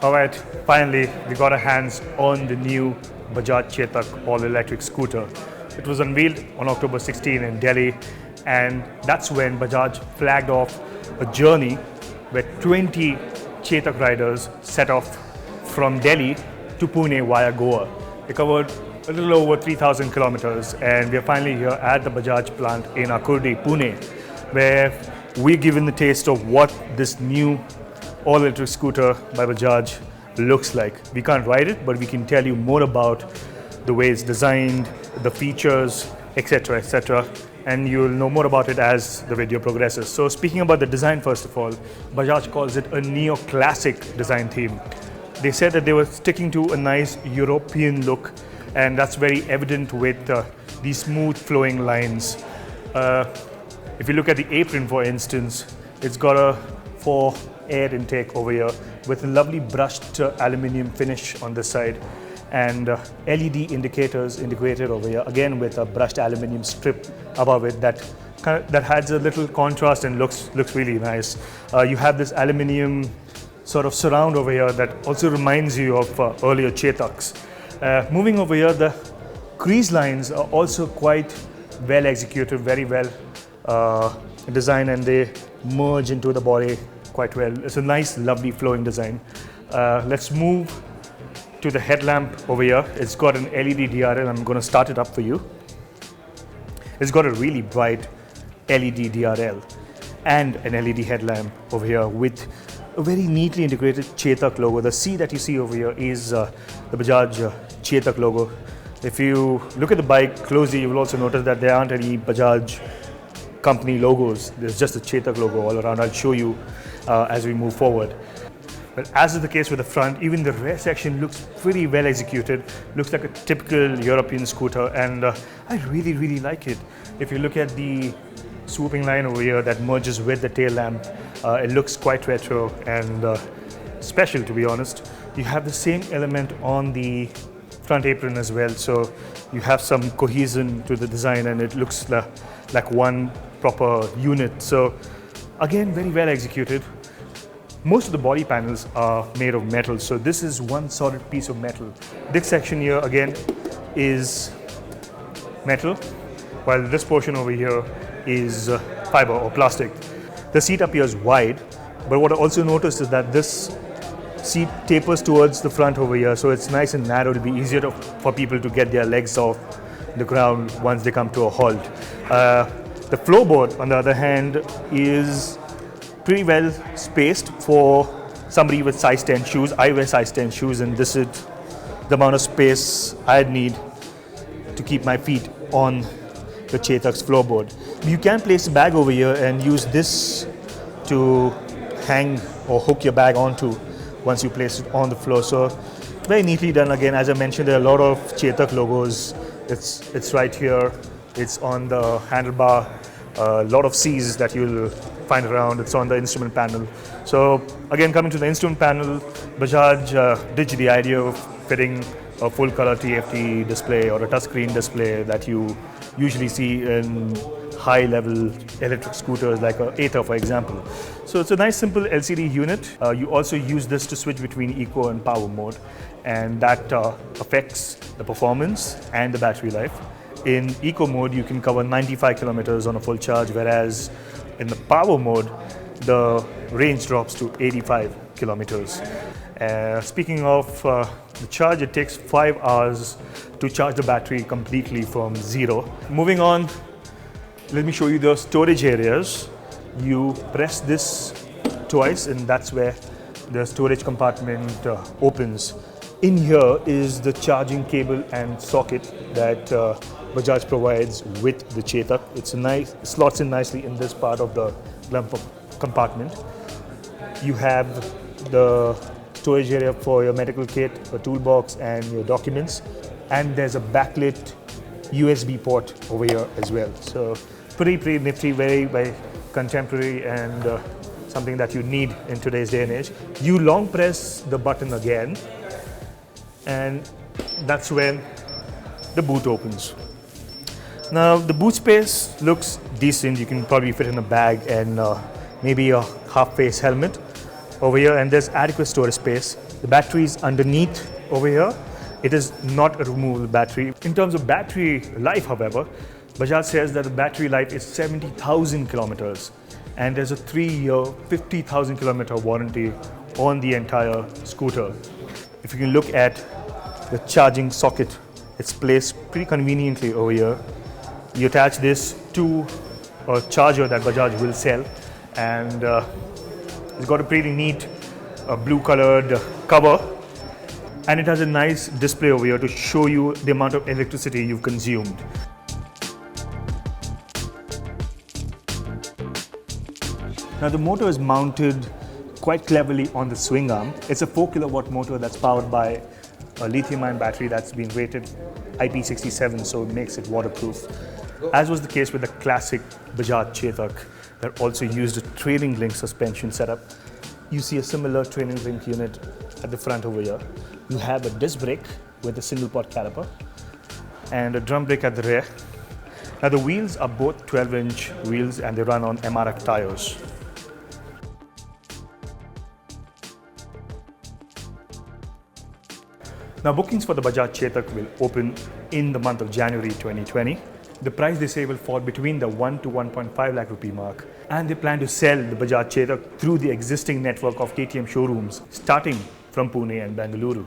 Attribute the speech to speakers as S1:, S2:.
S1: Alright, finally we got our hands on the new Bajaj Chetak all-electric scooter. It was unveiled on October 16 in Delhi, and that's when Bajaj flagged off a journey where 20 Chetak riders set off from Delhi to Pune via Goa. They covered a little over 3,000 kilometers, and we are finally here at the Bajaj plant in Akurdi, Pune, where we're given the taste of what this new all-electric scooter by Bajaj looks like. We can't ride it, but we can tell you more about the way it's designed, the features, etc., etc., and you'll know more about it as the video progresses. So speaking about the design, first of all, Bajaj calls it a neo-classic design theme. They said that they were sticking to a nice European look, and that's very evident with these smooth flowing lines. If you look at the apron, for instance, it's got a air intake over here with a lovely brushed aluminium finish on this side, and LED indicators integrated over here, again with a brushed aluminium strip above it that adds a little contrast and looks really nice. You have this aluminium sort of surround over here that also reminds you of earlier Chetaks. Moving over here, the crease lines are also quite well executed, very well designed, and they merge into the body quite well. It's a nice, lovely flowing design. Let's move to the headlamp over here. It's got an LED DRL. I'm going to start it up for you. It's got a really bright LED DRL and an LED headlamp over here with a very neatly integrated Chetak logo. The C that you see over here is the Bajaj Chetak logo. If you look at the bike closely, you will also notice that there aren't any Bajaj company logos. There's just a Chetak logo all around. I'll show you as we move forward. But as is the case with the front, even the rear section looks pretty well executed. Looks like a typical European scooter, and I really like it. If you look at the swooping line over here that merges with the tail lamp, it looks quite retro and special, to be honest. You have the same element on the front apron as well, so you have some cohesion to the design, and it looks like one proper unit. So again, very well executed. Most of the body panels are made of metal, so this is one solid piece of metal. This section here again is metal, while this portion over here is fiber or plastic. The seat up here is wide, but what I also noticed is that this seat tapers towards the front over here, so it's nice and narrow to be easier for people to get their legs off the ground once they come to a halt. The floorboard, on the other hand, is pretty well spaced for somebody with size 10 shoes. I wear size 10 shoes, and this is the amount of space I'd need to keep my feet on the Chetak's floorboard. You can place a bag over here and use this to hang or hook your bag onto once you place it on the floor. So very neatly done. Again, as I mentioned, there are a lot of Chetak logos. It's right here. It's on the handlebar. A lot of C's that you'll find around. It's on the instrument panel. So again, coming to the instrument panel, Bajaj ditched the idea of fitting a full color TFT display or a touchscreen display that you usually see in high level electric scooters like a Ather, for example. So it's a nice simple LCD unit. You also use this to switch between eco and power mode, and that affects the performance and the battery life. In eco mode, you can cover 95 kilometers on a full charge, whereas in the power mode, the range drops to 85 kilometers. Speaking of the charge, it takes 5 hours to charge the battery completely from zero. Moving on, let me show you the storage areas. You press this twice, and that's where the storage compartment opens. In here is the charging cable and socket that Bajaj provides with the Chetak. It slots in nicely in this part of the glove compartment. You have the storage area for your medical kit, a toolbox, and your documents. And there's a backlit USB port over here as well. So pretty nifty, very contemporary, and something that you need in today's day and age. You long press the button again, and that's when the boot opens. Now the boot space looks decent. You can probably fit in a bag and maybe a half-face helmet. over here, and there's adequate storage space. The battery is underneath over here. It is not a removable battery. In terms of battery life, however, Bajaj says that the battery life is 70,000 kilometers, and there's a 3-year, 50,000 kilometer warranty on the entire scooter. If you can look at the charging socket, it's placed pretty conveniently over here. You attach this to a charger that Bajaj will sell, and it's got a pretty neat blue colored cover, and it has a nice display over here to show you the amount of electricity you've consumed. Now the motor is mounted quite cleverly on the swing arm. It's a 4 kilowatt motor that's powered by a lithium-ion battery that's been rated IP67, so it makes it waterproof. As was the case with the classic Bajaj Chetak that also used a trailing link suspension setup, you see a similar trailing link unit at the front over here. You have a disc brake with a single pot caliper and a drum brake at the rear. Now the wheels are both 12-inch wheels and they run on MRF tires. Now bookings for the Bajaj Chetak will open in the month of January 2020. The price they say will fall between the 1 to 1.5 lakh rupee mark, and they plan to sell the Bajaj Chetak through the existing network of KTM showrooms starting from Pune and Bengaluru.